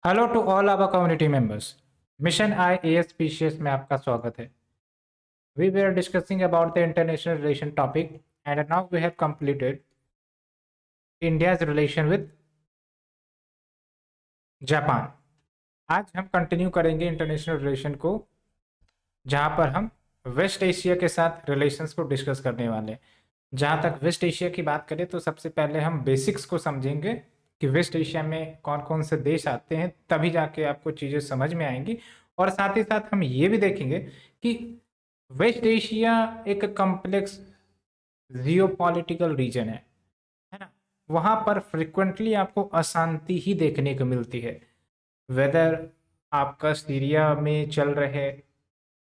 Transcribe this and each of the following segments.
Hello to all our community members. Mission IAS species में आपका स्वागत है। We were discussing about the international relation topic and now we have completed India's relation with Japan. आज हम continue करेंगे international relation को, जहां पर हम वेस्ट एशिया के साथ रिलेशंस को डिस्कस करने वाले हैं। जहां तक वेस्ट एशिया की बात करें तो सबसे पहले हम बेसिक्स को समझेंगे कि वेस्ट एशिया में कौन कौन से देश आते हैं, तभी जाके आपको चीज़ें समझ में आएंगी। और साथ ही साथ हम ये भी देखेंगे कि वेस्ट एशिया एक कॉम्प्लेक्स जियोपॉलिटिकल रीजन है ना। वहाँ पर फ्रिक्वेंटली आपको अशांति ही देखने को मिलती है। वेदर आपका सीरिया में चल रहे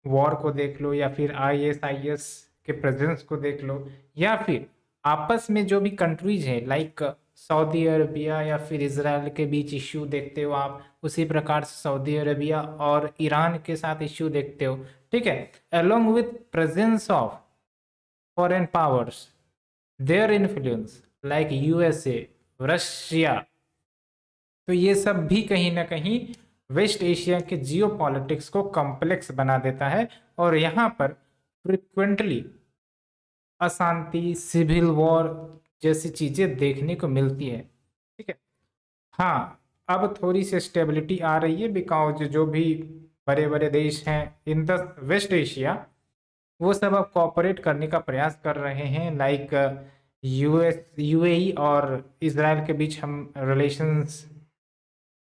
वॉर को देख लो, या फिर ISIS के प्रेजेंस को देख लो, या फिर आपस में जो भी कंट्रीज हैं लाइक सऊदी अरबिया या फिर इसराइल के बीच इश्यू देखते हो आप, उसी प्रकार से सऊदी अरबिया और ईरान के साथ इश्यू देखते हो। ठीक है, along with presence of foreign powers, their influence like USA, Russia, तो ये सब भी कहीं ना कहीं वेस्ट एशिया के जियो पॉलिटिक्स को कॉम्प्लेक्स बना देता है। और यहाँ पर फ्रिक्वेंटली अशांति, सिविल वॉर जैसी चीजें देखने को मिलती है। ठीक है, हाँ, अब थोड़ी सी स्टेबिलिटी आ रही है, बिकॉज जो भी बड़े बड़े देश हैं इन द वेस्ट एशिया, वो सब अब कॉपरेट करने का प्रयास कर रहे हैं। लाइक UAE और इसराइल के बीच हम रिलेशंस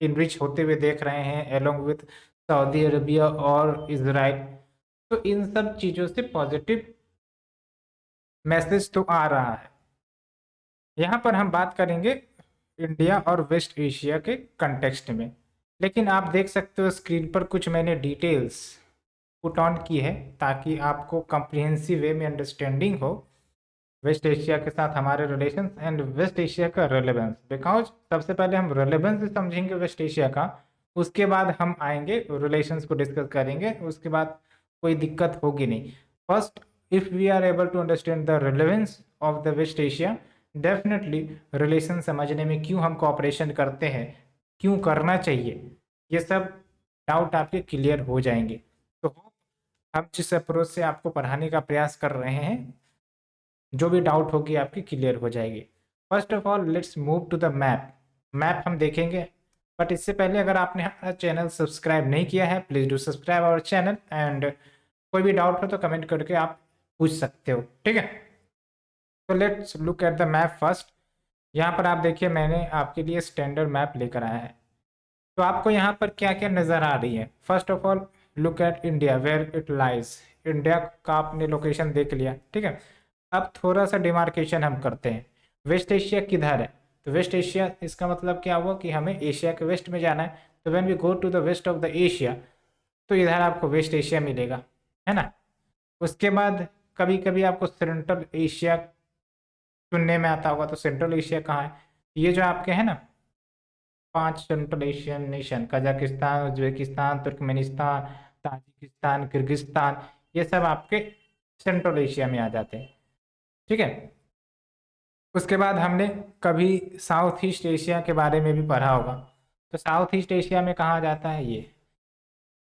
इनरिच होते हुए देख रहे हैं, अलोंग विथ सऊदी अरबिया और इसराइल। तो इन सब चीज़ों से पॉजिटिव मैसेज तो आ रहा है। यहाँ पर हम बात करेंगे इंडिया और वेस्ट एशिया के कंटेक्स्ट में, लेकिन आप देख सकते हो स्क्रीन पर कुछ मैंने डिटेल्स पुट ऑन की है ताकि आपको कम्प्रिहेंसिव वे में अंडरस्टैंडिंग हो वेस्ट एशिया के साथ हमारे रिलेशंस एंड वेस्ट एशिया का रेलेवेंस। बिकॉज सबसे पहले हम रेलेवेंस समझेंगे वेस्ट एशिया का, उसके बाद हम आएंगे रिलेशंस को डिस्कस करेंगे, उसके बाद कोई दिक्कत होगी नहीं। First, if we are able to understand the relevance of the West Asia, definitely relation समझने में क्यों हम कोऑपरेशन करते हैं, क्यों करना चाहिए, ये सब डाउट आपके क्लियर हो जाएंगे। तो हम जिस अप्रोच से आपको पढ़ाने का प्रयास कर रहे हैं, जो भी डाउट होगी आपकी क्लियर हो जाएगी। First of all let's move to the map. Map हम देखेंगे, बट इससे पहले अगर आपने हमारा चैनल सब्सक्राइब नहीं किया है, please do subscribe our channel. And कोई भी डाउट हो तो कमेंट करके आप पूछ सकते हो, ठीक है। तो let's look at the map first. यहाँ पर आप देखिए, मैंने आपके लिए स्टैंडर्ड मैप लेकर आया है। तो आपको यहाँ पर क्या क्या नज़र आ रही है। First of all look at India where it lies. India का आपने लोकेशन देख लिया, ठीक है। अब थोड़ा सा डिमार्केशन हम करते हैं, वेस्ट एशिया किधर है। तो वेस्ट एशिया, इसका मतलब क्या हुआ कि हमें एशिया के वेस्ट में जाना है। तो when we go to the west of the Asia, तो इधर आपको वेस्ट एशिया मिलेगा, है ना। उसके बाद कभी कभी आपको सेंट्रल एशिया चुनने में आता होगा, तो सेंट्रल एशिया कहाँ है। ये जो आपके है ना 5 central Asian nation, Kazakhstan, Uzbekistan, Turkmenistan, Tajikistan, Kyrgyzstan, ये सब आपके सेंट्रल एशिया में आ जाते हैं, ठीक है। उसके बाद हमने कभी साउथ ईस्ट एशिया के बारे में भी पढ़ा होगा। तो साउथ ईस्ट एशिया में कहाँ जाता है, ये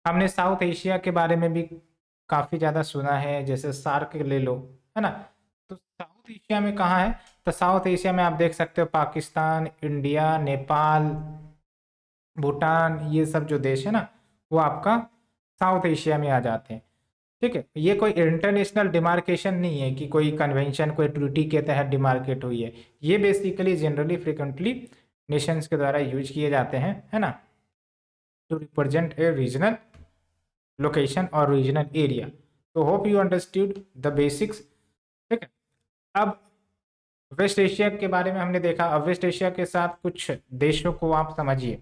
हमने साउथ एशिया के बारे में भी काफ़ी ज़्यादा सुना है, जैसे सार्क ले लो, है ना। तो साउथ एशिया में कहाँ है, तो साउथ एशिया में आप देख सकते हो पाकिस्तान, इंडिया, नेपाल, भूटान, ये सब जो देश है ना, वो आपका साउथ एशिया में आ जाते हैं, ठीक है। ये कोई इंटरनेशनल डिमार्केशन नहीं है कि कोई कन्वेंशन, कोई ट्रीटी के तहत डिमार्केट हुई है। ये बेसिकली जनरली फ्रिक्वेंटली नेशंस के द्वारा यूज किए जाते हैं, है ना, to represent a regional location और रीजनल एरिया। तो hope you understood the basics, ठीक है। अब वेस्ट एशिया के बारे में हमने देखा, अब वेस्ट एशिया के साथ कुछ देशों को आप समझिए।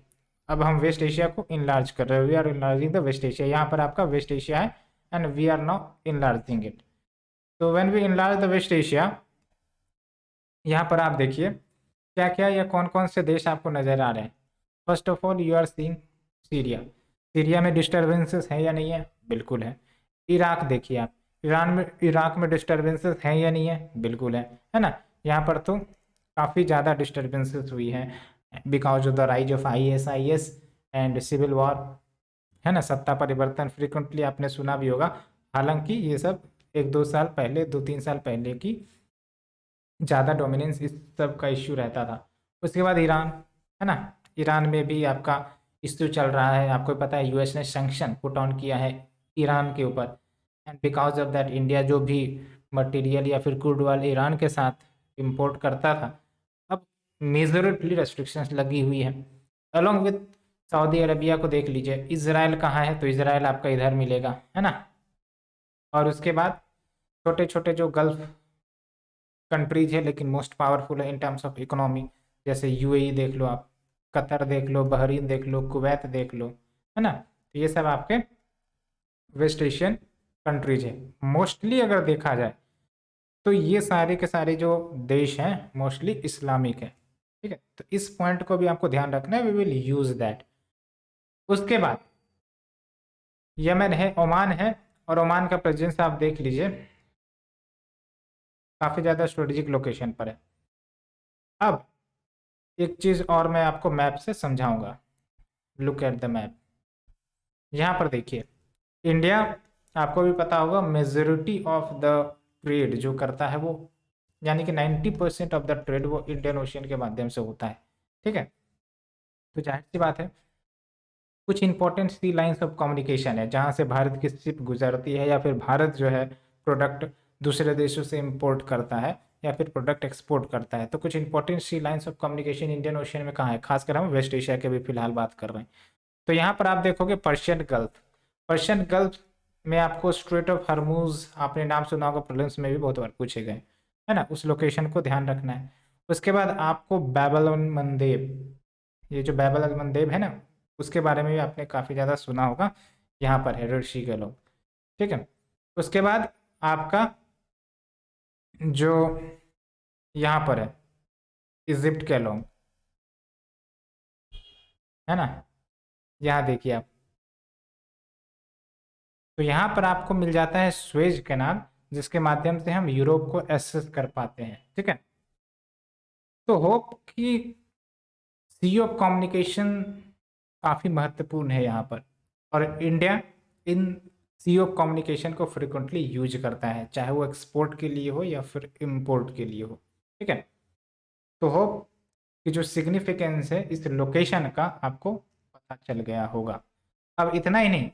अब हम वेस्ट एशिया को इनलार्ज कर रहे हैं, we are enlarging the West Asia. यहाँ पर आपका वेस्ट एशिया है and we are now enlarging it. तो when we enlarge the West Asia, यहाँ पर आप देखिए क्या क्या या कौन कौन से देश आपको नज़र आ रहे हैं। First of all you are seeing Syria. Syria में डिस्टर्बेंसेस है या नहीं है, बिल्कुल है। इराक देखिए आप, इराक में डिस्टर्बेंसेस हैं या नहीं है, बिल्कुल है ना। यहाँ पर तो काफ़ी ज़्यादा डिस्टर्बेंसेस हुई हैं because of the rise of ISIS and civil war, है ना, सत्ता परिवर्तन फ्रीक्वेंटली आपने सुना भी होगा। हालांकि ये सब 1-2 साल पहले, 2-3 साल पहले की ज़्यादा डोमिनेंस इस सब का इश्यू रहता था। उसके बाद ईरान, है ना, ईरान में भी आपका इश्यू चल रहा है। आपको पता है यूएस ने सैंक्शन पुट ऑन किया है ईरान के ऊपर, and because of that India जो भी मटेरियल या फिर क्रूड ऑयल ईरान के साथ इंपोर्ट करता था, अब मेजरली रेस्ट्रिक्शंस लगी हुई है। अलोंग विथ सऊदी अरबिया को देख लीजिए, इसराइल कहाँ है, तो इसराइल आपका इधर मिलेगा, है ना। और उसके बाद छोटे छोटे जो गल्फ कंट्रीज है लेकिन मोस्ट पावरफुल है इन टर्म्स ऑफ इकोनॉमी, जैसे यूएई देख लो आप, कतर देख लो, बहरीन देख लो, कुवैत देख लो, है ना। तो ये सब आपके वेस्ट एशियन कंट्रीज है। मोस्टली अगर देखा जाए तो ये सारे के सारे जो देश हैं मोस्टली इस्लामिक है, ठीक है। तो इस पॉइंट को भी आपको ध्यान रखना है, वी विल यूज दैट। उसके बाद यमन है, ओमान है, और ओमान का प्रेजेंस आप देख लीजिए काफ़ी ज़्यादा स्ट्रेटेजिक लोकेशन पर है। अब एक चीज़ और मैं आपको मैप से समझाऊंगा। Look at the map. यहाँ पर देखिए, इंडिया आपको भी पता होगा मेजोरिटी ऑफ द ट्रेड जो करता है वो, यानी कि 90% ऑफ द ट्रेड वो इंडियन ओशियन के माध्यम से होता है, ठीक है। तो जाहिर सी बात है कुछ important sea lines of communication है जहाँ से भारत की शिप गुजरती है, या फिर भारत जो है प्रोडक्ट दूसरे देशों से इंपोर्ट करता है या फिर प्रोडक्ट एक्सपोर्ट करता है। तो कुछ important sea lines of communication Indian Ocean में कहाँ है, खासकर हम वेस्ट एशिया के भी फिलहाल बात कर रहे हैं। तो यहाँ पर आप देखोगे पर्शियन गल्फ। पर्शियन गल्फ में आपको स्ट्रेट ऑफ हरमूज, आपने नाम सुना होगा, प्रीलिम्स में भी बहुत बार पूछे गए, है ना, उस लोकेशन को ध्यान रखना है। उसके बाद आपको बैबल मंदेब, ये जो बैबल मंदेब है ना, उसके बारे में भी आपने काफ़ी ज़्यादा सुना होगा, यहाँ पर है ऋषि के लोग, ठीक है। उसके बाद आपका जो यहाँ पर है इजिप्ट के लोग, है ना, यहाँ देखिए आप, तो यहाँ पर आपको मिल जाता है स्वेज कैनाल, जिसके माध्यम से हम यूरोप को एक्सेस कर पाते हैं, ठीक है। तो होप कि सी ऑफ कम्युनिकेशन काफ़ी महत्वपूर्ण है यहाँ पर, और इंडिया इन सी ऑफ कम्युनिकेशन को फ्रिक्वेंटली यूज करता है, चाहे वो एक्सपोर्ट के लिए हो या फिर इम्पोर्ट के लिए हो, ठीक है। तो होप कि जो सिग्निफिकेंस है इस लोकेशन का आपको पता चल गया होगा। अब इतना ही नहीं,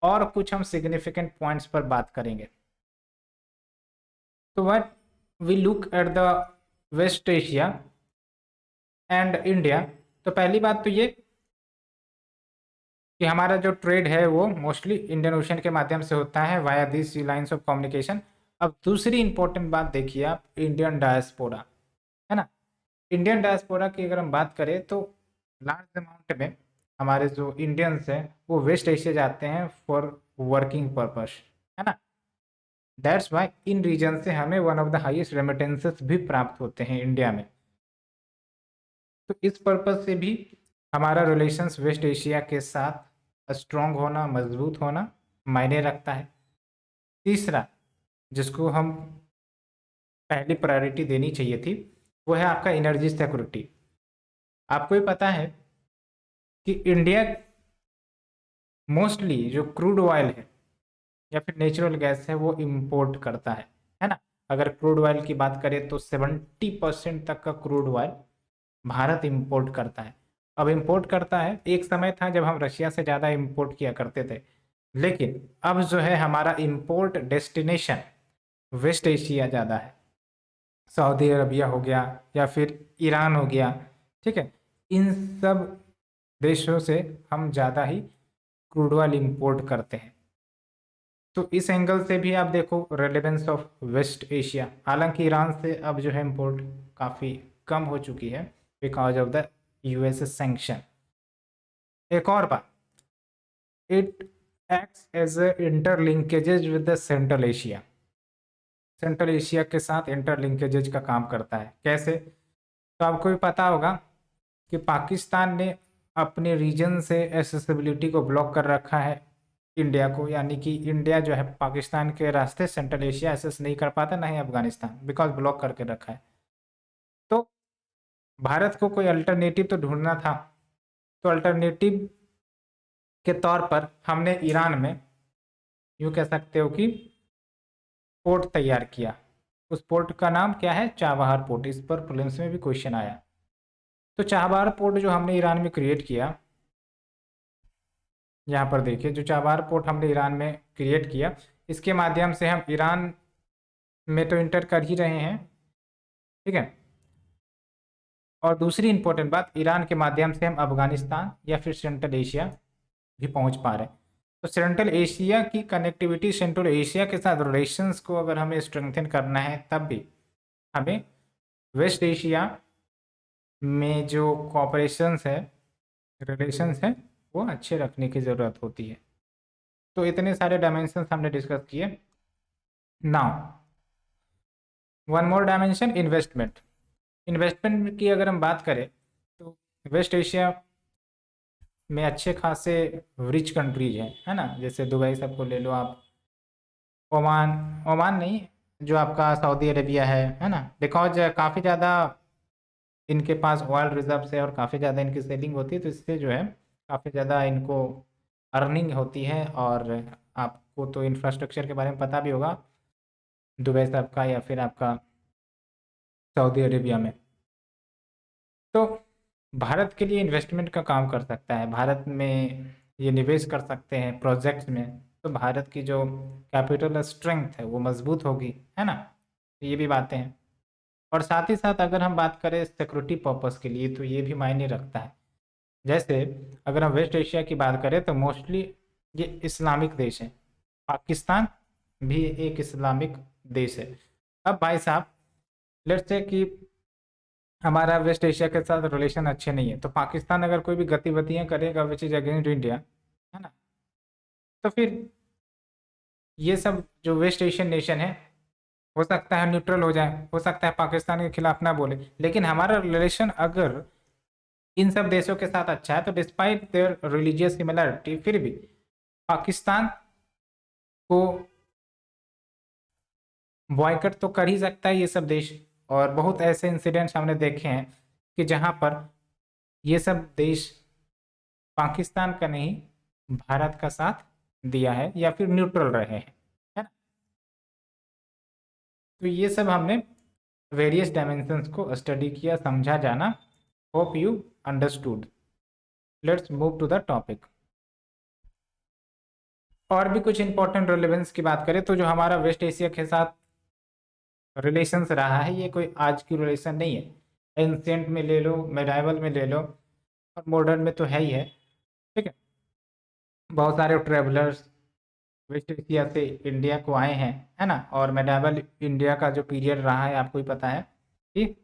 और कुछ हम सिग्निफिकेंट पॉइंट्स पर बात करेंगे। तो what we look at the West Asia and India, तो पहली बात तो ये कि हमारा जो ट्रेड है वो मोस्टली इंडियन ओशन के माध्यम से होता है via this lines of communication. अब दूसरी इंपॉर्टेंट बात देखिए आप, इंडियन डायस्पोरा, है ना। इंडियन डायस्पोरा की अगर हम बात करें तो लार्ज अमाउंट में हमारे जो इंडियंस हैं वो वेस्ट एशिया जाते हैं फॉर वर्किंग पर्पस, है ना। दैट्स वाई इन रीजन से हमें one of the highest remittances भी प्राप्त होते हैं इंडिया में। तो इस पर्पज से भी हमारा रिलेशंस वेस्ट एशिया के साथ स्ट्रॉन्ग होना, मजबूत होना मायने रखता है। तीसरा, जिसको हम पहली प्रायोरिटी देनी चाहिए थी, वो है आपका एनर्जी सिक्योरिटी। आपको भी पता है कि इंडिया मोस्टली जो क्रूड ऑयल है या फिर नेचुरल गैस है वो इंपोर्ट करता है ना। अगर क्रूड ऑयल की बात करें तो 70% तक का क्रूड ऑयल भारत इंपोर्ट करता है। अब इंपोर्ट करता है, एक समय था जब हम रशिया से ज़्यादा इंपोर्ट किया करते थे, लेकिन अब जो है हमारा इंपोर्ट डेस्टिनेशन वेस्ट एशिया ज़्यादा है। सऊदी अरबिया हो गया या फिर ईरान हो गया, ठीक है। इन सब देशों से हम ज़्यादा ही क्रूड ऑयल इंपोर्ट करते हैं। तो इस एंगल से भी आप देखो रेलेवेंस ऑफ वेस्ट एशिया। हालांकि ईरान से अब जो है इंपोर्ट काफ़ी कम हो चुकी है because of the US sanction. एक और बात, it acts as a interlinkages with the Central Asia. Central Asia के साथ इंटरलिंकेजेज का काम करता है। कैसे? तो आपको भी पता होगा कि पाकिस्तान ने अपने रीजन से एसेसिबिलिटी को ब्लॉक कर रखा है इंडिया को, यानी कि इंडिया जो है पाकिस्तान के रास्ते सेंट्रल एशिया एक्सेस नहीं कर पाता, ना ही अफगानिस्तान, बिकॉज ब्लॉक करके रखा है। तो भारत को कोई अल्टरनेटिव तो ढूंढना था। तो अल्टरनेटिव के तौर पर हमने ईरान में यूँ कह सकते हो कि पोर्ट तैयार किया। उस पोर्ट का नाम क्या है? Chabahar port. इस पर प्रीलिम्स में भी क्वेश्चन आया। तो चाबहार पोर्ट जो हमने ईरान में क्रिएट किया, यहाँ पर देखिए, जो चाबहार पोर्ट हमने ईरान में क्रिएट किया, इसके माध्यम से हम ईरान में तो इंटर कर ही रहे हैं, ठीक है। और दूसरी इंपॉर्टेंट बात, ईरान के माध्यम से हम अफगानिस्तान या फिर सेंट्रल एशिया भी पहुंच पा रहे हैं। तो सेंट्रल एशिया की कनेक्टिविटी, सेंट्रल एशिया के साथ रिलेशंस को अगर हमें स्ट्रेंथन करना है, तब भी हमें वेस्ट एशिया में जो कॉपरेशंस है, रिलेशंस है, वो अच्छे रखने की ज़रूरत होती है। तो इतने सारे डायमेंशंस हमने डिस्कस किए। Now one more dimension, investment. Investment की अगर हम बात करें तो वेस्ट एशिया में अच्छे खासे रिच कंट्रीज हैं, है ना। जैसे दुबई सबको ले लो आप, ओमान, ओमान नहीं, जो आपका सऊदी अरेबिया है ना। बिकॉज काफ़ी ज़्यादा इनके पास ऑयल रिजर्व्स है और काफ़ी ज़्यादा इनकी सेलिंग होती है, तो इससे जो है काफ़ी ज़्यादा इनको अर्निंग होती है। और आपको तो इंफ्रास्ट्रक्चर के बारे में पता भी होगा दुबई साहब का या फिर आपका सऊदी अरेबिया में। तो भारत के लिए इन्वेस्टमेंट का काम कर सकता है, भारत में ये निवेश कर सकते हैं प्रोजेक्ट्स में, तो भारत की जो कैपिटल स्ट्रेंथ है वो मजबूत होगी, है ना। तो ये भी बातें हैं। और साथ ही साथ अगर हम बात करें सिक्योरिटी पर्पस के लिए, तो ये भी मायने रखता है। जैसे अगर हम वेस्ट एशिया की बात करें तो मोस्टली ये इस्लामिक देश है। पाकिस्तान भी एक इस्लामिक देश है। अब भाई साहब, लेट्स से कि हमारा वेस्ट एशिया के साथ रिलेशन अच्छे नहीं है, तो पाकिस्तान अगर कोई भी गतिविधियां करेगा विच इज अगेंस्ट इंडिया, है ना, तो फिर ये सब जो वेस्ट एशियन नेशन है, हो सकता है न्यूट्रल हो जाए, हो सकता है पाकिस्तान के खिलाफ ना बोले। लेकिन हमारा रिलेशन अगर इन सब देशों के साथ अच्छा है, तो डिस्पाइट देयर रिलीजियस सिमिलरिटी, फिर भी पाकिस्तान को बॉयकट तो कर ही सकता है ये सब देश। और बहुत ऐसे इंसिडेंट्स हमने देखे हैं कि जहां पर ये सब देश पाकिस्तान का नहीं, भारत का साथ दिया है या फिर न्यूट्रल रहे हैं, है ना। तो ये सब हमने वेरियस डायमेंशंस को स्टडी किया, समझा जाना। Hope you understood. Let's move to the topic. और भी कुछ इंपॉर्टेंट रिलेवेंस की बात करें तो जो हमारा वेस्ट एशिया के साथ रिलेशंस रहा है, ये कोई आज की रिलेशन नहीं है। एंशियंट में ले लो, मेडाइवल में ले लो, और मॉडर्न में तो है ही है, ठीक है। बहुत सारे ट्रेवलर्स वेस्ट एशिया से इंडिया को आए हैं, है ना। और मेडाइवल इंडिया का जो पीरियड रहा है आपको ही पता है कि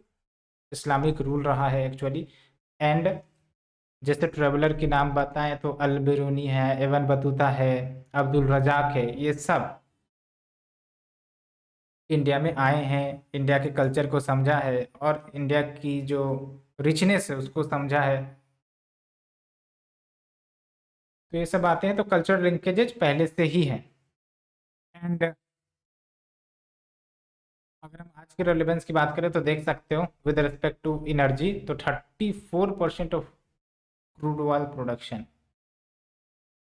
इस्लामिक रूल रहा है एक्चुअली। एंड जैसे ट्रेवलर के नाम बताएं तो अल बिरूनी है, एवन बतूता है, अब्दुल रजाक है, ये सब इंडिया में आए हैं, इंडिया के कल्चर को समझा है और इंडिया की जो रिचनेस है उसको समझा है। तो ये सब बातें हैं, तो कल्चरल लिंकेजेज पहले से ही हैं। एंड अगर हम आज के रेलेवेंस की बात करें तो देख सकते हो विद रिस्पेक्ट टू एनर्जी, तो 34% ऑफ क्रूड ऑयल प्रोडक्शन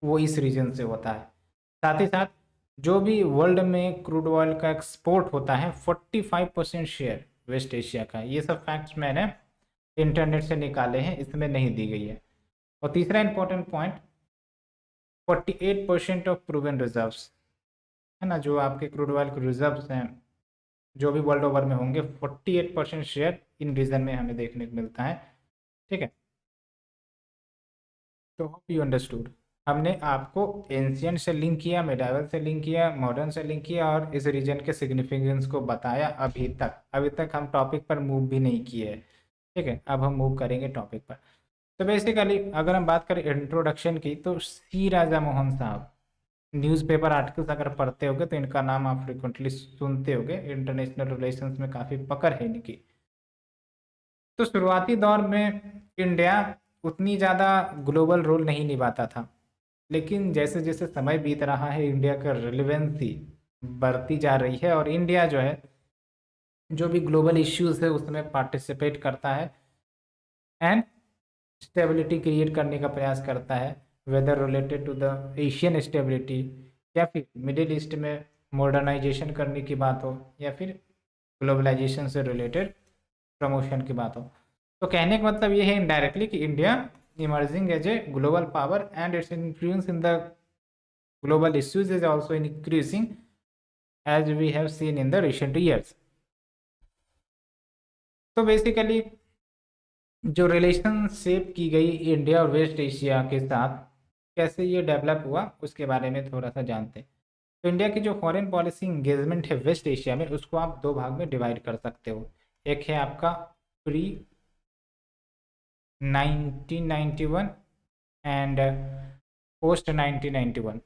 वो इस रीजन से होता है। साथ ही साथ जो भी वर्ल्ड में क्रूड ऑयल का एक्सपोर्ट होता है, 45% शेयर वेस्ट एशिया का। ये सब फैक्ट्स मैंने इंटरनेट से निकाले हैं, इसमें नहीं दी गई है। और तीसरा important point, 48% of proven reserves, है ना, जो आपके क्रूड ऑयल के रिजर्व्स हैं जो भी वर्ल्ड ओवर में होंगे, 48% शेयर इन रीजन में हमें देखने को मिलता है, ठीक है। तो होप यू अंडरस्टूड। हमने आपको एंशियंट से लिंक किया, मेडाइवल से लिंक किया, मॉडर्न से लिंक किया और इस रीजन के सिग्निफिकेंस को बताया। अभी तक हम टॉपिक पर मूव भी नहीं किए हैं, ठीक है। अब हम मूव करेंगे टॉपिक पर। तो बेसिकली अगर हम बात करें इंट्रोडक्शन की, तो सी राजा मोहन साहब, न्यूज़पेपर आर्टिकल्स अगर पढ़ते होगे तो इनका नाम आप फ्रिक्वेंटली सुनते होगे। इंटरनेशनल रिलेशंस में काफ़ी पकड़ है इनकी। तो शुरुआती दौर में इंडिया उतनी ज़्यादा ग्लोबल रोल नहीं निभाता था, लेकिन जैसे जैसे समय बीत रहा है इंडिया का रिलेवेंसी बढ़ती जा रही है और इंडिया जो है जो भी ग्लोबल इश्यूज है उसमें पार्टिसिपेट करता है एंड स्टेबिलिटी क्रिएट करने का प्रयास करता है। Whether related to the Asian stability, या फिर मिडिल ईस्ट में मॉडर्नाइजेशन करने की बात हो, या फिर ग्लोबलाइजेशन से रिलेटेड प्रमोशन की बात हो। तो कहने का मतलब ये है इनडायरेक्टली कि India emerging as a global power and its influence in the global issues is also increasing as we have seen in the recent years. तो बेसिकली जो रिलेशनशिप की गई इंडिया और वेस्ट एशिया के साथ, कैसे ये डेवलप हुआ उसके बारे में थोड़ा सा जानते हैं। तो इंडिया की जो फॉरेन पॉलिसी इंगेजमेंट है वेस्ट एशिया में, उसको आप दो भाग में डिवाइड कर सकते हो। एक है आपका प्री 1991 एंड पोस्ट 1991।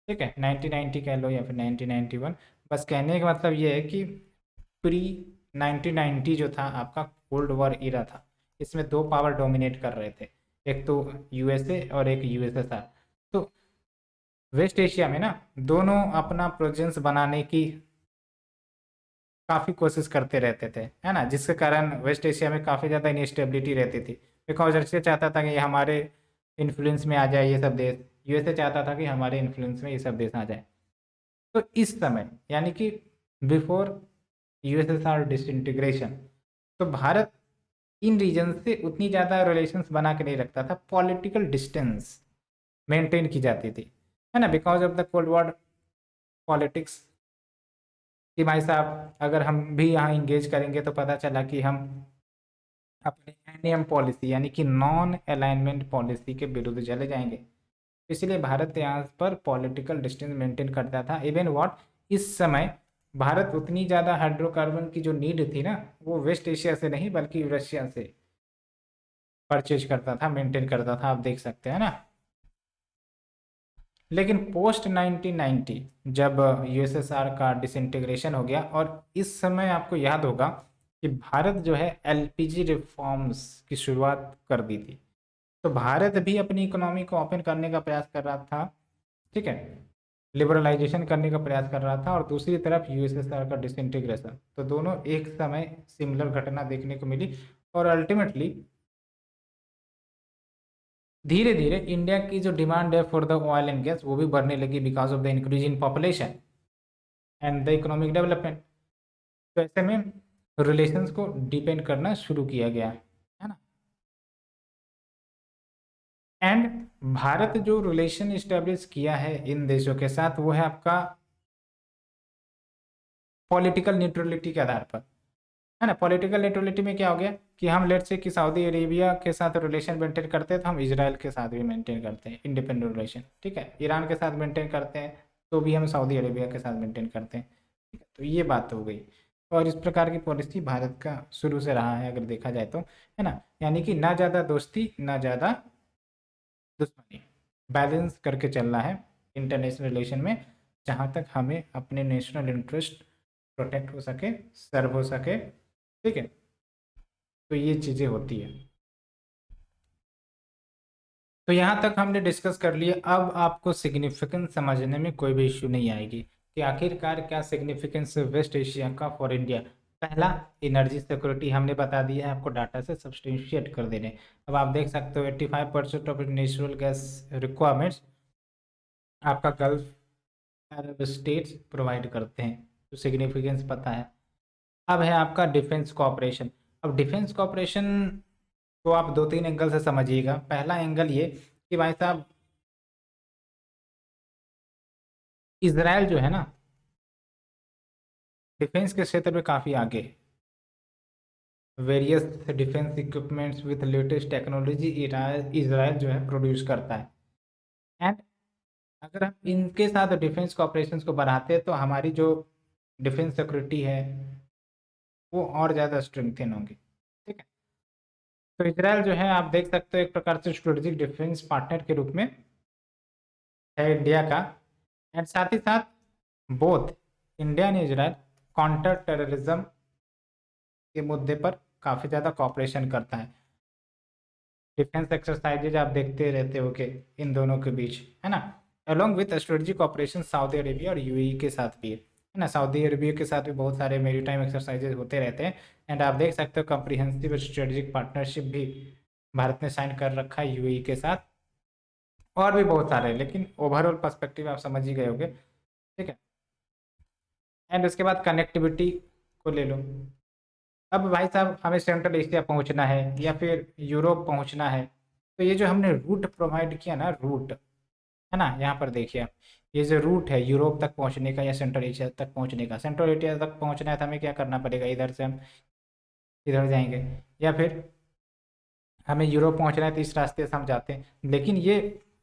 ठीक है, 1990 कह लो या फिर 1991। बस कहने का मतलब ये है कि प्री 1990 जो था आपका कोल्ड वॉर इरा था। इसमें दो पावर डोमिनेट कर रहे थे, एक तो यूएसए और एक यूएसएसआर। तो वेस्ट एशिया में ना दोनों अपना प्रेजेंस बनाने की काफ़ी कोशिश करते रहते थे, है ना, जिसके कारण वेस्ट एशिया में काफ़ी ज़्यादा इनस्टेबिलिटी रहती थी। बिकॉज रशिया चाहता था कि ये हमारे इन्फ्लुएंस में आ जाए ये सब देश, यूएसए चाहता था कि हमारे इन्फ्लुएंस में ये सब देश आ जाए। तो इस समय यानी कि बिफोर यूएसएसआर डिसइंटीग्रेशन, तो भारत इन रीजन से उतनी ज़्यादा रिलेशंस बना के नहीं रखता था, पॉलिटिकल डिस्टेंस मेंटेन की जाती थी, है ना, because of the cold war politics. कि भाई साहब अगर हम भी यहाँ इंगेज करेंगे तो पता चला कि हम अपने एनएम पॉलिसी यानी कि नॉन अलाइनमेंट पॉलिसी के विरुद्ध चले जाएंगे। इसलिए भारत यहाँ पर पॉलिटिकल डिस्टेंस मेंटेन करता था। इवन व्हाट इस समय भारत उतनी ज़्यादा हाइड्रोकार्बन की जो नीड थी ना, वो वेस्ट एशिया से नहीं बल्कि रशिया से परचेज करता था, मेंटेन करता था, आप देख सकते हैं ना। लेकिन पोस्ट 1990 जब यूएसएसआर का डिसइंटीग्रेशन हो गया, और इस समय आपको याद होगा कि भारत जो है एलपीजी रिफॉर्म्स की शुरुआत कर दी थी। तो भारत भी अपनी इकोनॉमी को ओपन करने का प्रयास कर रहा था, ठीक है, लिबरलाइजेशन करने का प्रयास कर रहा था, और दूसरी तरफ यूएसएसआर का डिसइंटीग्रेशन। तो दोनों एक समय सिमिलर घटना देखने को मिली, और अल्टीमेटली धीरे धीरे इंडिया की जो डिमांड है for the oil and gas वो भी बढ़ने लगी because of the increase in population and the economic development. तो ऐसे में रिलेशंस को डिपेंड करना शुरू किया गया, है ना। एंड भारत जो रिलेशन इस्टेब्लिश किया है इन देशों के साथ वो है आपका पॉलिटिकल न्यूट्रलिटी के आधार पर, है ना। पॉलिटिकल न्यूट्रलिटी में क्या हो गया कि हम लेट्स से कि सऊदी अरेबिया के साथ रिलेशन मेंटेन करते हैं तो हम इजराइल के साथ भी मेंटेन करते हैं इंडिपेंडेंट रिलेशन, ठीक है। ईरान के साथ मेंटेन करते हैं तो भी हम सऊदी अरेबिया के साथ मेंटेन करते हैं, ठीक है। तो ये बात हो गई, और इस प्रकार की पॉलिसी भारत का शुरू से रहा है अगर देखा जाए तो, है ना। यानी कि ना ज़्यादा दोस्ती ना ज़्यादा दुश्मनी, बैलेंस करके चलना है इंटरनेशनल रिलेशन में, जहाँ तक हमें अपने नेशनल इंटरेस्ट प्रोटेक्ट हो सके, सर्व हो सके, ठीक है। तो ये चीज़ें होती है। तो यहाँ तक हमने डिस्कस कर लिया। अब आपको सिग्निफिकेंस समझने में कोई भी इश्यू नहीं आएगी कि आखिरकार क्या सिग्निफिकेंस वेस्ट एशिया का फॉर इंडिया। पहला, एनर्जी सिक्योरिटी हमने बता दिया है, आपको डाटा से सब्सटेंशिएट कर देने। अब आप देख सकते हो 85% ऑफ नेचुरल गैस रिक्वायरमेंट्स आपका गल्फ अरब स्टेट्स प्रोवाइड करते हैं, तो सिग्निफिकेंस पता है। अब है आपका डिफेंस कॉपरेशन। अब डिफेंस कॉपरेशन को आप दो तीन एंगल से समझिएगा। पहला एंगल ये कि भाई साहब इसराइल जो है ना डिफेंस के क्षेत्र में काफ़ी आगे, various defence equipments with latest technology Israel जो है प्रोड्यूस करता है। एंड अगर हम इनके साथ डिफेंस कॉपरेशन को बढ़ाते हैं तो हमारी जो डिफेंस सिक्योरिटी है वो और ज़्यादा स्ट्रेंथन होगी, ठीक है। तो इसराइल जो है आप देख सकते हो एक प्रकार से स्ट्रेटेजिक डिफेंस पार्टनर के रूप में है इंडिया का। एंड साथ ही साथ both India and Israel counter terrorism के मुद्दे पर काफ़ी ज़्यादा कॉपरेशन करता है। डिफेंस एक्सरसाइजेज आप देखते रहते हो कि इन दोनों के बीच, है ना। Along with strategic operation Saudi Arabia और यूएई के साथ भी है ना। सऊदी अरेबिया के साथ भी बहुत सारे मेरीटाइम एक्सरसाइजेज होते रहते हैं। एंड आप देख सकते हो कम्प्रीहेंसिव स्ट्रेटेजिक पार्टनरशिप भी भारत ने साइन कर रखा है यूएई के साथ। और भी बहुत सारे हैं, लेकिन ओवरऑल पर्सपेक्टिव आप समझ ही गए होंगे। ठीक है। एंड उसके बाद कनेक्टिविटी को ले लो। अब भाई साहब हमें सेंट्रल एशिया पहुंचना है या फिर यूरोप पहुंचना है, तो ये जो हमने रूट प्रोवाइड किया ना, रूट है ना, यहाँ पर देखिए आप, ये जो रूट है यूरोप तक पहुंचने का या सेंट्रल एशिया तक पहुंचने का, सेंट्रल एशिया तक पहुंचना है तो हमें क्या करना पड़ेगा, इधर से हम इधर जाएंगे, या फिर हमें यूरोप पहुंचना है तो इस रास्ते से हम जाते हैं। लेकिन ये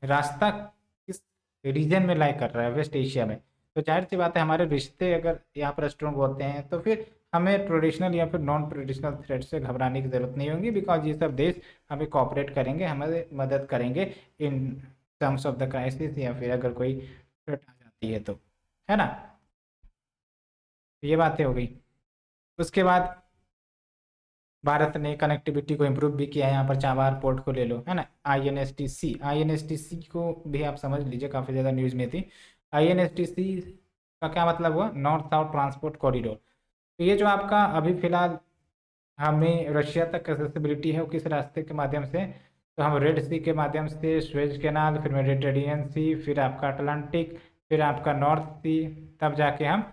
रास्ता किस रीजन में लाई कर रहा है, वेस्ट एशिया में, तो जाहिर सी बात है हमारे रिश्ते अगर यहाँ पर स्ट्रॉन्ग होते हैं तो फिर हमें ट्रेडिशनल या फिर नॉन ट्रेडिशनल थ्रेड से घबराने की जरूरत नहीं होगी, बिकॉज ये सब देश हमें कॉपरेट करेंगे, हमें मदद करेंगे in terms of the crisis, या फिर अगर कोई थ्रेट आ जाती है तो, है ना। तो ये बातें हो गई। उसके बाद भारत ने कनेक्टिविटी को इम्प्रूव भी किया है, यहाँ पर चाबार पोर्ट को ले लो, है ना, आईएनएसटीसी, आईएनएसटीसी को भी आप समझ लीजिए, काफ़ी ज़्यादा न्यूज़ में थी। आईएनएसटीसी का क्या मतलब हुआ, नॉर्थ साउथ ट्रांसपोर्ट कॉरिडोर। तो ये जो आपका अभी फिलहाल हमें रशिया तक एक्सेसिबिलिटी है, वो किस रास्ते के माध्यम से, तो हम रेड सी के माध्यम से, स्वेज कैनाल, फिर मेडिटेरियन सी, फिर आपका अटलांटिक, फिर आपका नॉर्थ सी, तब जाके हम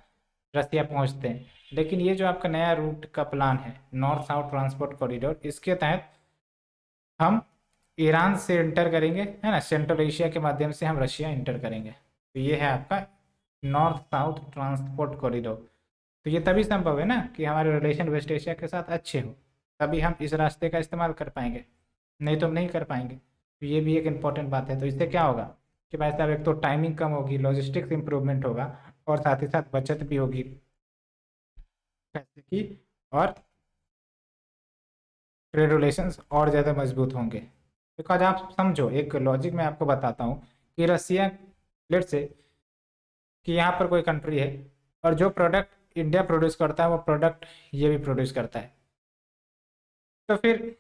रसिया पहुंचते हैं। लेकिन ये जो आपका नया रूट का प्लान है, नॉर्थ साउथ ट्रांसपोर्ट कॉरिडोर, इसके तहत हम ईरान से इंटर करेंगे, है ना, सेंट्रल एशिया के माध्यम से हम रशिया इंटर करेंगे। तो ये है आपका नॉर्थ साउथ ट्रांसपोर्ट कॉरिडोर। तो ये तभी संभव है ना कि हमारे रिलेशन वेस्ट एशिया के साथ अच्छे हो, तभी हम इस रास्ते का इस्तेमाल कर पाएंगे, नहीं तो हम नहीं कर पाएंगे। तो ये भी एक इम्पॉर्टेंट बात है। तो इससे क्या होगा कि भाई साहब, एक तो टाइमिंग कम होगी, लॉजिस्टिक्स इंप्रूवमेंट होगा, और साथ ही साथ बचत भी होगी पैसे की, और ट्रेड रिलेशंस और ज़्यादा मजबूत होंगे। बिकॉज आप समझो, एक लॉजिक मैं आपको बताता हूँ कि रसिया, लेट से कि यहाँ पर कोई कंट्री है और जो प्रोडक्ट इंडिया प्रोड्यूस करता है वो प्रोडक्ट ये भी प्रोड्यूस करता है, तो फिर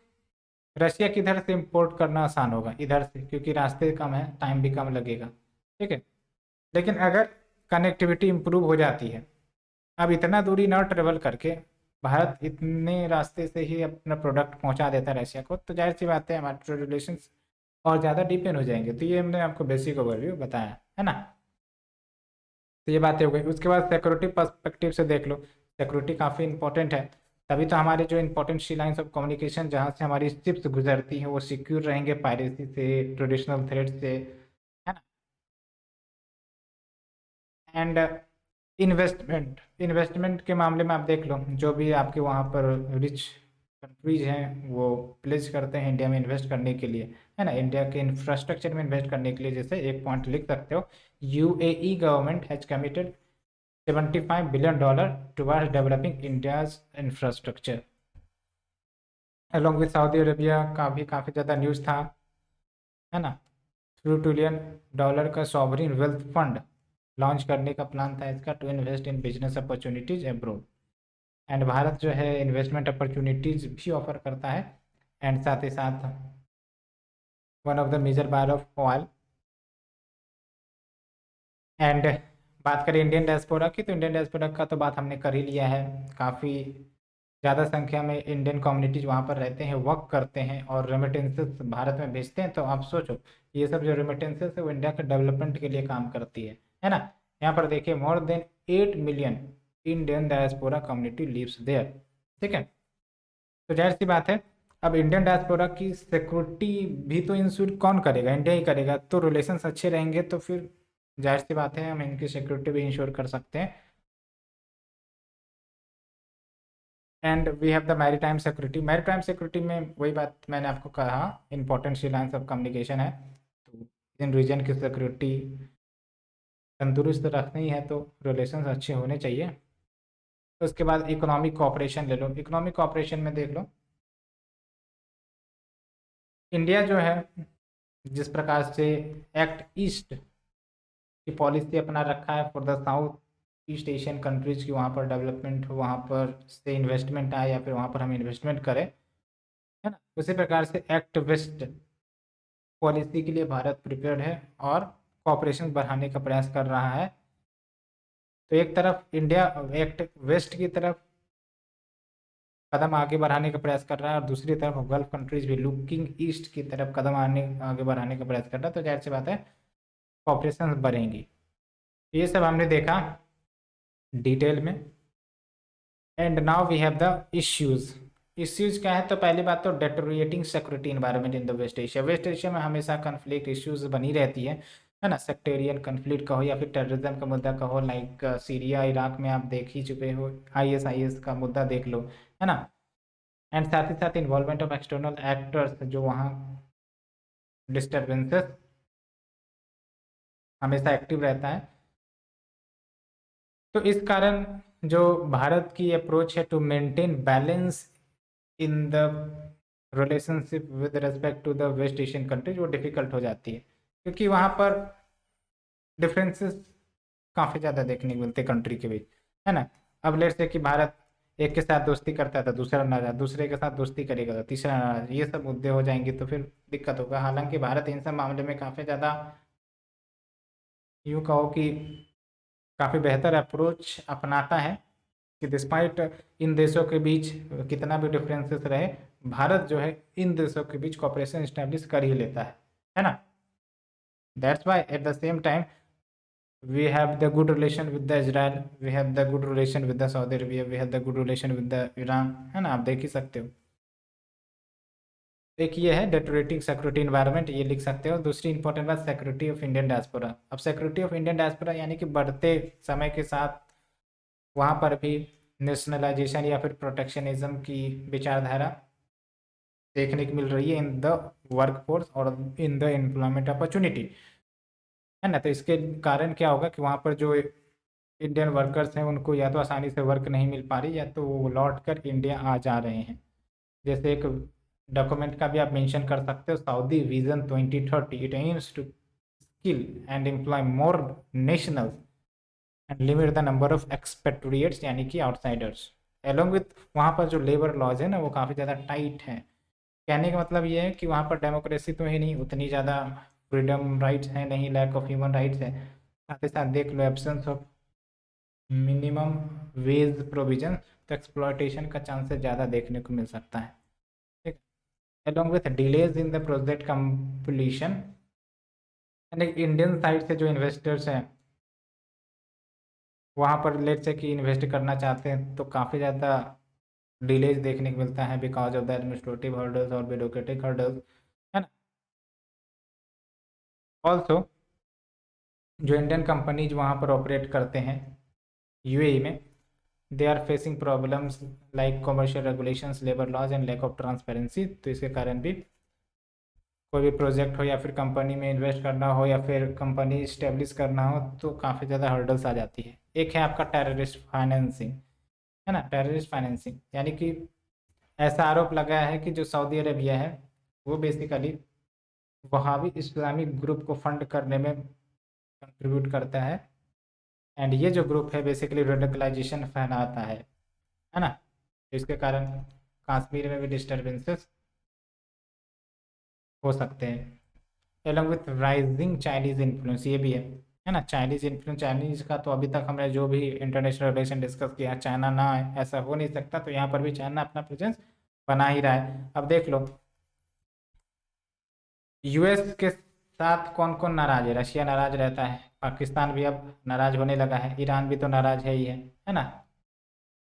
रशिया की इधर से इंपोर्ट करना आसान होगा इधर से, क्योंकि रास्ते कम है, टाइम भी कम लगेगा। ठीक है। लेकिन अगर कनेक्टिविटी इंप्रूव हो जाती है, अब इतना दूरी ना ट्रेवल करके भारत इतने रास्ते से ही अपना प्रोडक्ट पहुंचा देता है रशिया को, तो जाहिर सी बात है हमारे ट्रेड रिलेशंस और ज़्यादा डीपेन हो जाएंगे। तो ये हमने आपको बेसिक ओवरव्यू बताया, है ना। तो ये बातें हो गई। उसके बाद सिक्योरिटी पर्सपेक्टिव से देख लो, सिक्योरिटी काफ़ी इंपॉर्टेंट है, तभी तो हमारे जो important sea lines of communication जहाँ से हमारी शिप्स गुजरती हैं वो सिक्योर रहेंगे पायरेसी से, ट्रेडिशनल थ्रेड से, है ना। एंड इन्वेस्टमेंट, इन्वेस्टमेंट के मामले में आप देख लो, जो भी आपके वहाँ पर रिच कंट्रीज हैं वो प्लेज करते हैं इंडिया में इन्वेस्ट करने के लिए, है ना, इंडिया के इंफ्रास्ट्रक्चर में इन्वेस्ट करने के लिए। जैसे एक पॉइंट लिख सकते हो, UAE government has committed $75 billion towards developing India's infrastructure. Along with Saudi Arabia का भी काफ़ी ज़्यादा न्यूज़ था, है ना। $2 ट्रिलियन का सॉवरिन वेल्थ फंड लॉन्च करने का प्लान था इसका, to invest in business opportunities abroad. And Bharat जो है इन्वेस्टमेंट अपॉर्चुनिटीज भी ऑफर करता है, एंड साथ ही साथ one of the major buyer of oil. And बात करें इंडियन डायस्पोरा की, तो इंडियन डायस्पोरा का तो बात हमने कर ही लिया है। काफ़ी ज़्यादा संख्या में इंडियन कम्युनिटीज वहाँ पर रहते हैं, वर्क करते हैं और रेमिटेंसेस भारत में भेजते हैं। तो आप सोचो, ये सब जो रेमिटेंसेस है वो इंडिया के डेवलपमेंट के लिए काम करती है ना। यहाँ पर देखिए, more than 8 million Indian diaspora community lives there. ठीक है। तो जाहिर सी बात है, अब इंडियन डायस्पोरा की सिक्योरिटी भी तो इंश्योर कौन करेगा, इंडिया ही करेगा। तो रिलेशंस अच्छे रहेंगे तो फिर जाहिर सी बात है हम इनकी सिक्योरिटी भी इंश्योर कर सकते हैं। And we have the maritime security. Maritime security में वही बात मैंने आपको कहा, important sea lines of communication है। तो इन रीजन की सिक्योरिटी तंदुरुस्त रखनी है तो रिलेशंस अच्छे होने चाहिए। तो उसके बाद इकोनॉमिक कोऑपरेशन ले लो। इकोनॉमिक कोऑपरेशन में देख लो, इंडिया जो है जिस प्रकार से एक्ट ईस्ट की पॉलिसी अपना रखा है for the south east Asian countries की, वहाँ पर डेवलपमेंट हो, वहाँ पर से इन्वेस्टमेंट आए या फिर वहाँ पर हम इन्वेस्टमेंट करें, है ना, उसी प्रकार से एक्ट वेस्ट पॉलिसी के लिए भारत प्रिपेयर्ड है और कॉपरेशन बढ़ाने का प्रयास कर रहा है। तो एक तरफ इंडिया एक्ट वेस्ट की तरफ कदम आगे बढ़ाने का प्रयास कर रहा है और दूसरी तरफ गल्फ कंट्रीज भी लुकिंग ईस्ट की तरफ कदम आगे बढ़ाने का प्रयास कर रहा है, तो जाहिर सी बात है कॉपरेशन बढ़ेंगी। ये सब हमने देखा डिटेल में। And now we have the issues. Issues क्या है, तो पहली बात तो deteriorating security environment in the West Asia. West Asia में हमेशा कन्फ्लिक्ट इश्यूज बनी रहती है ना, सेक्टेरियन कन्फ्लिक्ट कहो या फिर टेररिज्म का मुद्दा कहो, लाइक सीरिया इराक में आप देख ही चुके हो, आईएसआईएस का मुद्दा देख लो, है ना। एंड साथ ही साथ इन्वॉल्वमेंट ऑफ एक्सटर्नल एक्टर्स जो वहाँ डिस्टर्बेंसेस हमेशा एक्टिव रहता है। तो इस कारण जो भारत की अप्रोच है to maintain balance in the relationship with respect to the West Asian countries वो डिफ़िकल्ट हो जाती है, क्योंकि वहाँ पर डिफरेंसेस काफ़ी ज़्यादा देखने को मिलते कंट्री के बीच, है ना। अब लेट से कि भारत एक के साथ दोस्ती करता था, दूसरा नाराज, दूसरे के साथ दोस्ती करेगा तो तीसरा नाराज, ये सब मुद्दे हो जाएंगे तो फिर दिक्कत होगा। हालांकि भारत इन सब मामले में काफ़ी ज़्यादा, यूँ कहो कि काफ़ी बेहतर अप्रोच अपनाता है कि डिस्पाइट इन देशों के बीच कितना भी डिफरेंसेस रहे, भारत जो है इन देशों के बीच कॉपरेशन इस्टेब्लिश कर ही लेता है ना। That's why at the same time we have the good relation with the Israel, we have the good relation with the Saudi Arabia, we have the good relation with the Iran, है ना, आप देख ही सकते हो। एक ये है deteriorating security environment, ये लिख सकते हो। दूसरी इंपॉर्टेंट बात सिक्योरिटी ऑफ इंडियन डायस्पोरा। अब सिक्योरिटी ऑफ इंडियन डायस्पोरा यानी कि बढ़ते समय के साथ वहाँ पर भी नेशनलाइजेशन या फिर प्रोटेक्शनिज्म की विचारधारा देखने को मिल रही है इन द वर्कफोर्स और इन द एम्प्लॉयमेंट अपॉर्चुनिटी, है ना। तो इसके कारण क्या होगा कि वहाँ पर जो इंडियन वर्कर्स हैं उनको या तो आसानी से वर्क नहीं मिल पा रही, या तो वो लौट कर इंडिया आ जा रहे हैं। जैसे एक डॉक्यूमेंट का भी आप मेंशन कर सकते हो, Saudi vision 2030, it aims to skill and employ more nationals and limit the number of expatriates यानी कि आउटसाइडर्स एलोंग विथ। वहाँ पर जो लेबर लॉज है ना वो काफ़ी ज़्यादा टाइट है। कहने का मतलब ये है कि वहाँ पर डेमोक्रेसी तो है नहीं उतनी ज़्यादा, फ्रीडम राइट्स हैं नहीं, लैक ऑफ ह्यूमन राइट्स है। साथ ही साथ देख लो absence of minimum wage provision, तो एक्सप्लॉयटेशन का चांसेस ज़्यादा देखने को मिल सकता है, ठीक है। Along with delays in the project completion, यानी इंडियन साइड से जो इन्वेस्टर्स हैं वहाँ पर लेट से कि इन्वेस्ट करना चाहते हैं तो काफ़ी ज़्यादा डिलेज देखने को मिलता है because of the administrative hurdles और ब्यूरोक्रेटिक हर्डल्स, है ना। ऑल्सो जो इंडियन कंपनीज वहाँ पर ऑपरेट करते हैं यूएई में, they are facing problems like commercial regulations, labour laws and lack of transparency. तो इसके कारण भी कोई भी प्रोजेक्ट हो या फिर कंपनी में इन्वेस्ट करना हो या फिर कंपनी इस्टेब्लिश करना हो तो काफ़ी ज़्यादा हर्डल्स आ जाती है। एक है आपका टेररिस्ट फाइनेंसिंग, है ना। टेररिस्ट फाइनेंसिंग यानी कि ऐसा आरोप लगाया है कि जो सऊदी अरेबिया है वो बेसिकली वहाबी इस्लामिक ग्रुप को फंड करने में कंट्रीब्यूट करता है, एंड ये जो ग्रुप है बेसिकली रेडिकलाइजेशन फैलाता है ना। तो इसके कारण कश्मीर में भी डिस्टर्बेंसेस हो सकते हैं। Along with rising Chinese influence, ये भी है ना। चाइनीज़ इन्फ्लुएंस, चाइनीज़ का तो अभी तक हमने जो भी इंटरनेशनल रिलेशन डिस्कस किया, चाइना ना है ऐसा हो नहीं सकता, तो यहाँ पर भी चाइना अपना प्रेजेंस बना ही रहा है। अब देख लो यूएस के साथ कौन कौन नाराज है, रशिया नाराज रहता है, पाकिस्तान भी अब नाराज होने लगा है, ईरान भी तो नाराज है ही है ना।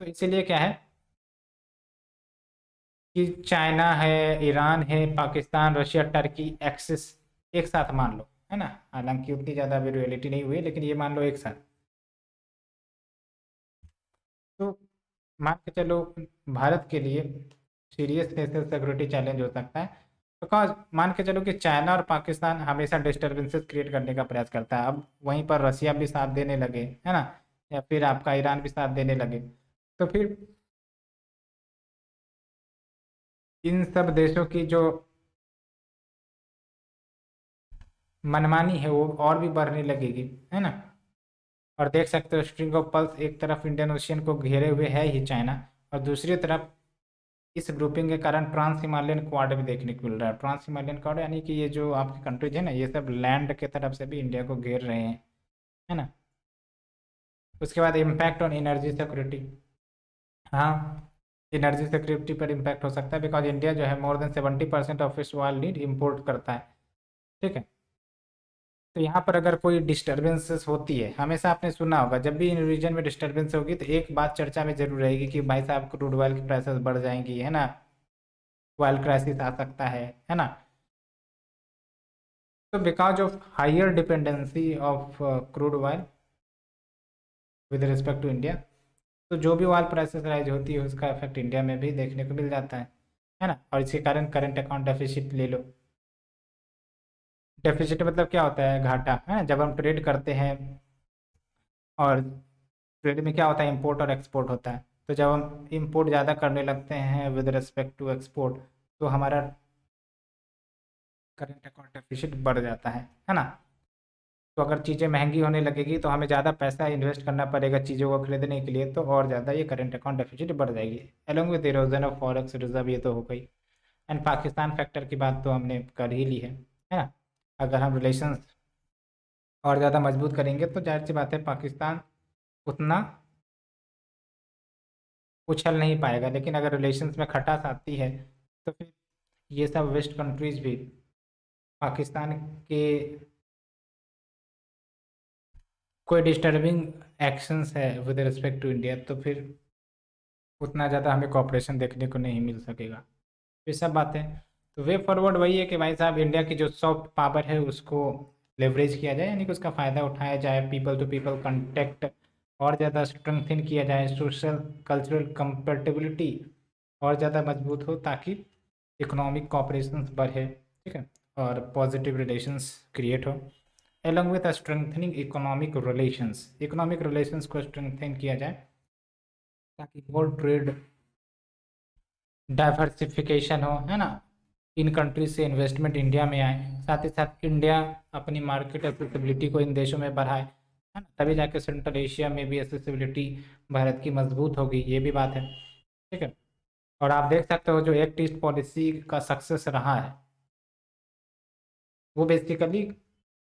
तो इसीलिए क्या है कि चाइना है, ईरान है, पाकिस्तान, रशिया, टर्की, एक्सिस एक साथ मान लो, है ना। हालांकि उतनी ज़्यादा अभी रियलिटी नहीं हुई लेकिन ये मान लो एक साथ। तो मान के चलो भारत के लिए सीरियस नेशनल सिक्योरिटी चैलेंज हो सकता है, बिकॉज मान के चलो कि चाइना और पाकिस्तान हमेशा डिस्टर्बेंसेस क्रिएट करने का प्रयास करता है। अब वहीं पर रशिया भी साथ देने लगे, है ना, या फिर आपका ईरान भी साथ देने लगे, तो फिर इन सब देशों की जो मनमानी है वो और भी बढ़ने लगेगी, है ना। और देख सकते हो स्ट्रिंग ऑफ पल्स, एक तरफ इंडियन ओशियन को घेरे हुए है ही चाइना, और दूसरी तरफ इस ग्रुपिंग के कारण ट्रांस हिमालयन क्वाड भी देखने को मिल रहा है। ट्रांस हिमालयन क्वाड यानी कि ये जो आपकी कंट्रीज है ना ये सब लैंड के तरफ से भी इंडिया को घेर रहे हैं, है ना। उसके बाद इम्पैक्ट ऑन एनर्जी सिक्योरिटी, हाँ एनर्जी सिक्योरिटी पर इम्पैक्ट हो सकता है, बिकॉज इंडिया जो है more than 70% of its oil need import करता है। ठीक है, तो यहाँ पर अगर कोई डिस्टर्बेंसेस होती है, हमेशा आपने सुना होगा जब भी इन रीजन में डिस्टर्बेंस होगी तो एक बात चर्चा में जरूर रहेगी कि भाई साहब क्रूड ऑयल की प्राइसेस बढ़ जाएंगी, है ना, ऑयल क्राइसिस आ सकता है ना। तो because of higher dependency of crude oil with respect to India, तो जो भी ऑयल प्राइसेस राइज होती है उसका इफेक्ट इंडिया में भी देखने को मिल जाता है ना। और इसके कारण करंट अकाउंट डेफिसिट ले लो। डेफिसिट मतलब क्या होता है, घाटा, है जब हम ट्रेड करते हैं, और ट्रेड में क्या होता है, इंपोर्ट और एक्सपोर्ट होता है। तो जब हम इंपोर्ट ज़्यादा करने लगते हैं विद रिस्पेक्ट टू एक्सपोर्ट, तो हमारा करंट अकाउंट डेफिसिट बढ़ जाता है ना। तो अगर चीज़ें महंगी होने लगेगी तो हमें ज़्यादा पैसा इन्वेस्ट करना पड़ेगा चीज़ों को खरीदने के लिए, तो और ज़्यादा ये करंट अकाउंट डेफिसिट बढ़ जाएगी। Along with erosion of forex reserve, ये तो हो गई। एंड पाकिस्तान फैक्टर की बात तो हमने कर ही ली है ना। अगर हम रिलेशंस और ज़्यादा मजबूत करेंगे तो जाहिर सी बात है पाकिस्तान उतना उछल नहीं पाएगा, लेकिन अगर रिलेशंस में खटास आती है तो फिर ये सब वेस्ट कंट्रीज भी पाकिस्तान के कोई डिस्टर्बिंग एक्शंस है विद रिस्पेक्ट टू इंडिया, तो फिर उतना ज़्यादा हमें कॉपरेशन देखने को नहीं मिल सकेगा। ये सब बातें, तो वे फॉरवर्ड वही है कि भाई साहब इंडिया की जो सॉफ्ट पावर है उसको लेवरेज किया जाए, यानी कि उसका फ़ायदा उठाया जाए, पीपल टू पीपल कांटेक्ट और ज़्यादा स्ट्रेंथन किया जाए, सोशल कल्चरल कंपेटिबिलिटी और ज़्यादा मजबूत हो, ताकि इकोनॉमिक कॉपरेशन बढ़े, ठीक है, और पॉजिटिव रिलेशंस क्रिएट हो। Along with strengthening economic relations को स्ट्रेंथन किया जाए, ताकि मोर ट्रेड डाइवर्सिफिकेशन हो, है ना, इन कंट्रीज से इन्वेस्टमेंट इंडिया में आए, साथ ही साथ इंडिया अपनी मार्केट एक्सेसिबिलिटी को इन देशों में बढ़ाए, है ना, तभी जाके सेंट्रल एशिया में भी एक्सेसिबिलिटी भारत की मजबूत होगी, ये भी बात है। ठीक है, और आप देख सकते हो जो एक्ट ईस्ट पॉलिसी का सक्सेस रहा है वो बेसिकली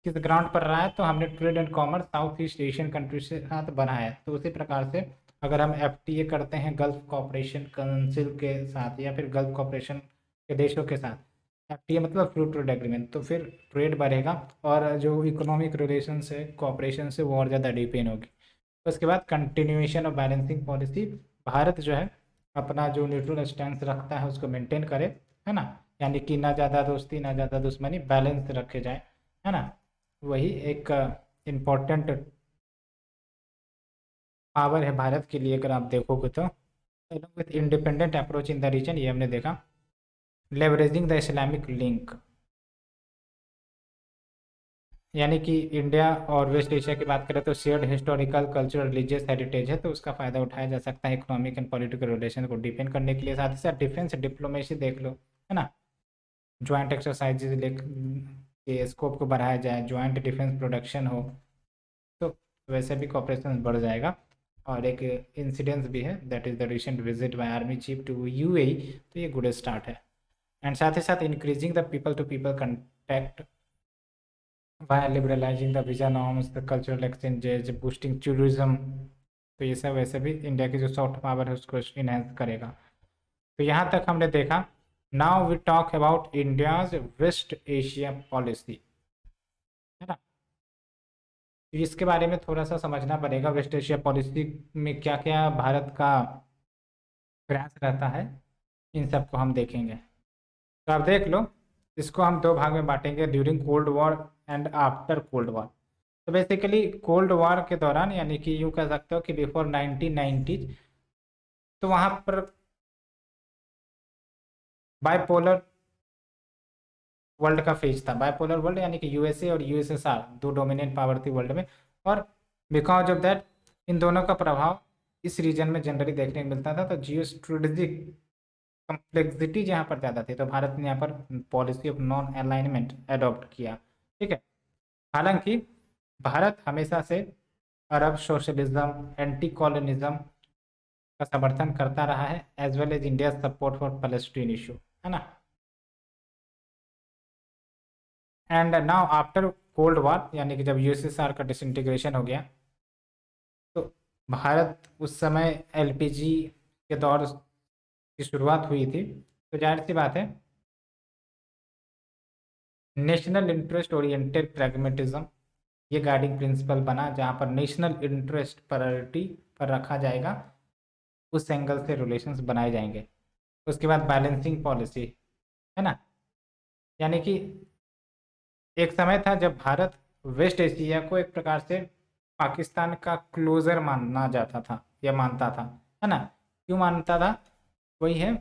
किस ग्राउंड पर रहा है, तो हमने trade and commerce south east Asian country से साथ बनाया है। तो उसी प्रकार से अगर हम एफटीए करते हैं गल्फ कॉपरेशन काउंसिल के साथ या फिर गल्फ कॉपरेशन के देशों के साथ, एफटीए मतलब फ्री ट्रेड एग्रीमेंट, तो फिर ट्रेड बढ़ेगा और जो इकोनॉमिक रिलेशन से कॉपरेशन से वो और ज़्यादा डीपेन होगी। उसके बाद continuation of balancing policy, Bharat जो है अपना जो न्यूट्रल स्टैंड रखता है उसको मेंटेन करे, है ना, यानी कि ना ज़्यादा दोस्ती ना ज़्यादा दुश्मनी, बैलेंस रखे जाए, है ना। वही एक इम्पोर्टेंट पावर है भारत के लिए, अगर आप देखोगे तो। With independent approach in the region, ये हमने देखा। लेवरेजिंग द इस्लामिक लिंक, यानी कि इंडिया और वेस्ट एशिया की बात करें तो shared historical cultural religious heritage है, तो उसका फ़ायदा उठाया जा सकता है इकोनॉमिक एंड पॉलिटिकल रिलेशन को डिपेंड करने के लिए। साथ ही साथ डिफेंस डिप्लोमेसी देख लो, है ना, ज्वाइंट एक्सरसाइजेज के स्कोप को बढ़ाया जाए, ज्वाइंट डिफेंस प्रोडक्शन हो, तो वैसे भी कॉपरेशन बढ़ जाएगा। और एक इंसिडेंस भी है, that is the recent visit by army chief to UAE, तो ये गुड स्टार्ट है। एंड साथ ही साथ increasing the people to people contact by liberalising the visa norms, the cultural exchanges, boosting tourism, तो ये सब वैसे भी इंडिया की जो सॉफ्ट पावर है उसको इन्हेंस करेगा। तो यहाँ तक हमने देखा। Now we talk about India's West Asia policy, है ना। तो इसके बारे में थोड़ा सा समझना पड़ेगा, वेस्ट एशिया पॉलिसी में क्या क्या भारत का प्रयास रहता है, इन सब को हम देखेंगे। तो आप देख लो, इसको हम दो भाग में बांटेंगे, during cold war and after Cold war. तो बेसिकली कोल्ड वॉर के दौरान, यानी कि यूँ कह सकते हो कि बिफोर 1990, तो वहाँ पर बाइपोलर वर्ल्ड का फेज था। बाइपोलर वर्ल्ड यानी कि यूएसए और यूएसएसआर दो डोमिनेंट पावर थी वर्ल्ड में, और बिकॉज ऑफ दैट इन दोनों का प्रभाव इस रीजन में जनरली देखने को मिलता था। तो जियो स्ट्रेटेजिक कम्प्लेक्सिटी जहाँ पर ज़्यादा थी, तो भारत ने यहाँ पर policy of non alignment adopt किया। ठीक है, हालांकि भारत हमेशा से अरब सोशलिज्म, एंटी कॉलोनिज्म का समर्थन करता रहा है, as well as India support for Palestine issue, है ना। And now after Cold War, यानी कि जब यूएसएसआर का डिसइंटीग्रेशन हो गया, तो भारत उस समय एलपीजी के दौर की शुरुआत हुई थी, तो जाहिर सी बात है नेशनल इंटरेस्ट ओरिएंटेड प्रैग्मेटिज्म ये गाइडिंग प्रिंसिपल बना, जहाँ पर नेशनल इंटरेस्ट प्रायोरिटी पर रखा जाएगा, उस एंगल से रिलेशंस बनाए जाएंगे। उसके बाद बैलेंसिंग पॉलिसी, है ना, यानी कि एक समय था जब भारत वेस्ट एशिया को एक प्रकार से पाकिस्तान का क्लोजर माना जाता था या मानता था, है ना। क्यों मानता था? वही है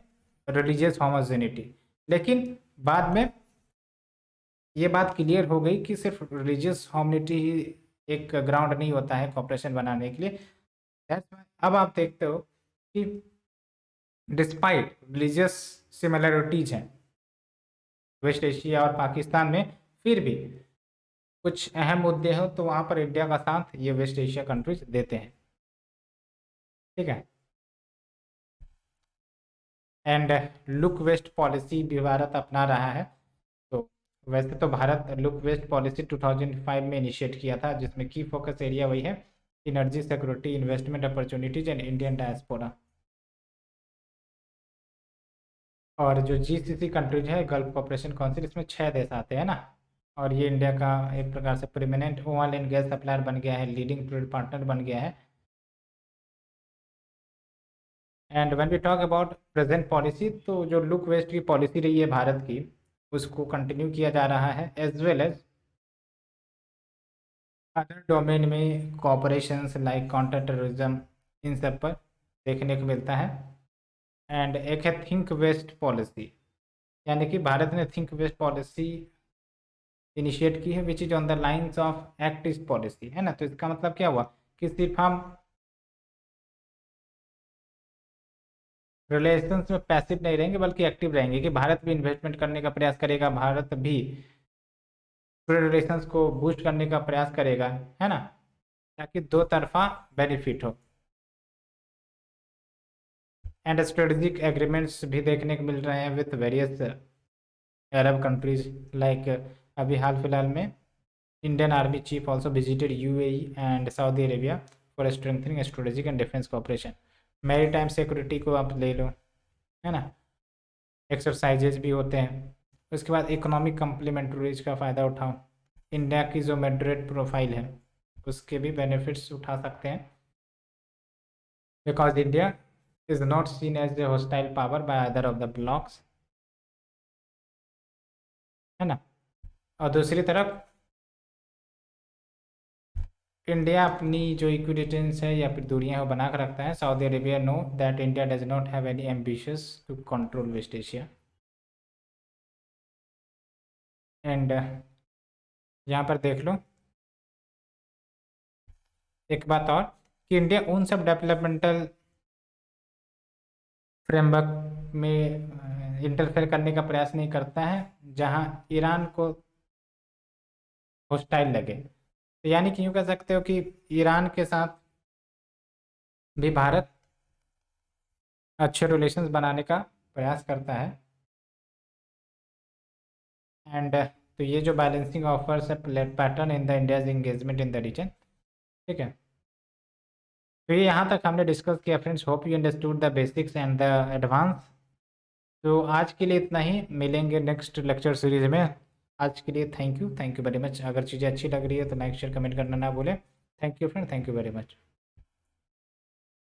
रिलीजियस होमोजेनिटी। लेकिन बाद में ये बात क्लियर हो गई कि सिर्फ रिलीजियस होमोजेनिटी ही एक ग्राउंड नहीं होता है कॉपरेशन बनाने के लिए। अब आप देखते हो कि डिस्पाइट रिलीजियस सिमिलरिटीज हैं वेस्ट एशिया और पाकिस्तान में, फिर भी कुछ अहम मुद्दे हो तो वहाँ पर इंडिया का साथ ये वेस्ट एशिया कंट्रीज देते हैं, ठीक है। एंड लुक वेस्ट पॉलिसी भी भारत अपना रहा है। तो वैसे तो भारत लुक वेस्ट पॉलिसी 2005 में इनिशिएट किया था, जिसमें की फोकस एरिया वही है energy security, investment opportunities and Indian diaspora. और जो जीसीसी कंट्रीज है गल्फ कॉपरेशन काउंसिल, इसमें 6 देश आते हैं ना। और ये इंडिया का एक प्रकार से preeminent oil and gas supplier बन गया है, लीडिंग ट्रेड पार्टनर बन गया है। And when we talk about present policy, तो जो लुक वेस्ट की पॉलिसी रही है भारत की, उसको कंटिन्यू किया जा रहा है, as well as other domain में कॉपरेशंस लाइक काउंटर टेररिज्म, इन सब पर देखने को मिलता है। एंड एक है थिंक वेस्ट पॉलिसी, यानी कि भारत ने थिंक वेस्ट पॉलिसी इनिशिएट की है, which is on the lines of act east policy, है ना। तो इसका मतलब क्या हुआ कि सिर्फ हम रिलेशंस में पैसिव नहीं रहेंगे बल्कि एक्टिव रहेंगे, कि भारत भी इन्वेस्टमेंट करने का प्रयास करेगा, भारत भी ट्रेड रिलेशंस को बूस्ट करने का प्रयास करेगा, है ना, ताकि दो तरफा बेनिफिट हो। एंड स्ट्रेटेजिक एग्रीमेंट्स भी देखने को मिल रहे हैं with various Arab countries, like अभी हाल फिलहाल में Indian army chief also visited UAE and Saudi Arabia for strengthening strategic and defence cooperation. Maritime security को आप ले लो, है ना, एक्सरसाइजेज भी होते हैं। उसके बाद इकोनॉमिक कम्प्लीमेंट्रीज का फ़ायदा उठाओ, इंडिया की जो मॉडरेट प्रोफाइल है उसके भी बेनिफिट्स उठा सकते हैं, because India is not seen as a hostile power by other of the blocks, है ना। और दूसरी तरफ इंडिया अपनी जो इक्विडिटेंस है या फिर दूरियां वो बना कर रखता है। Saudi Arabia know that India does not have any ambitions to control West Asia. And यहाँ पर देख लो एक बात और, कि इंडिया उन सब डेवलपमेंटल फ्रेमवर्क में इंटरफेयर करने का प्रयास नहीं करता है जहाँ ईरान को हॉस्टाइल लगे। तो यानी कि यूँ कह सकते हो कि ईरान के साथ भी भारत अच्छे रिलेशंस बनाने का प्रयास करता है। एंड तो ये जो बैलेंसिंग ऑफर्स है pattern in the India's engagement in the region, ठीक है। तो ये यहाँ तक हमने डिस्कस किया friends, hope you understood the basics and the advance. तो आज के लिए इतना ही, मिलेंगे नेक्स्ट लेक्चर सीरीज में। आज के लिए थैंक यू वेरी मच। अगर चीज़ें अच्छी लग रही है तो लाइक शेयर कमेंट करना ना भूलें। Thank you friend, thank you very much.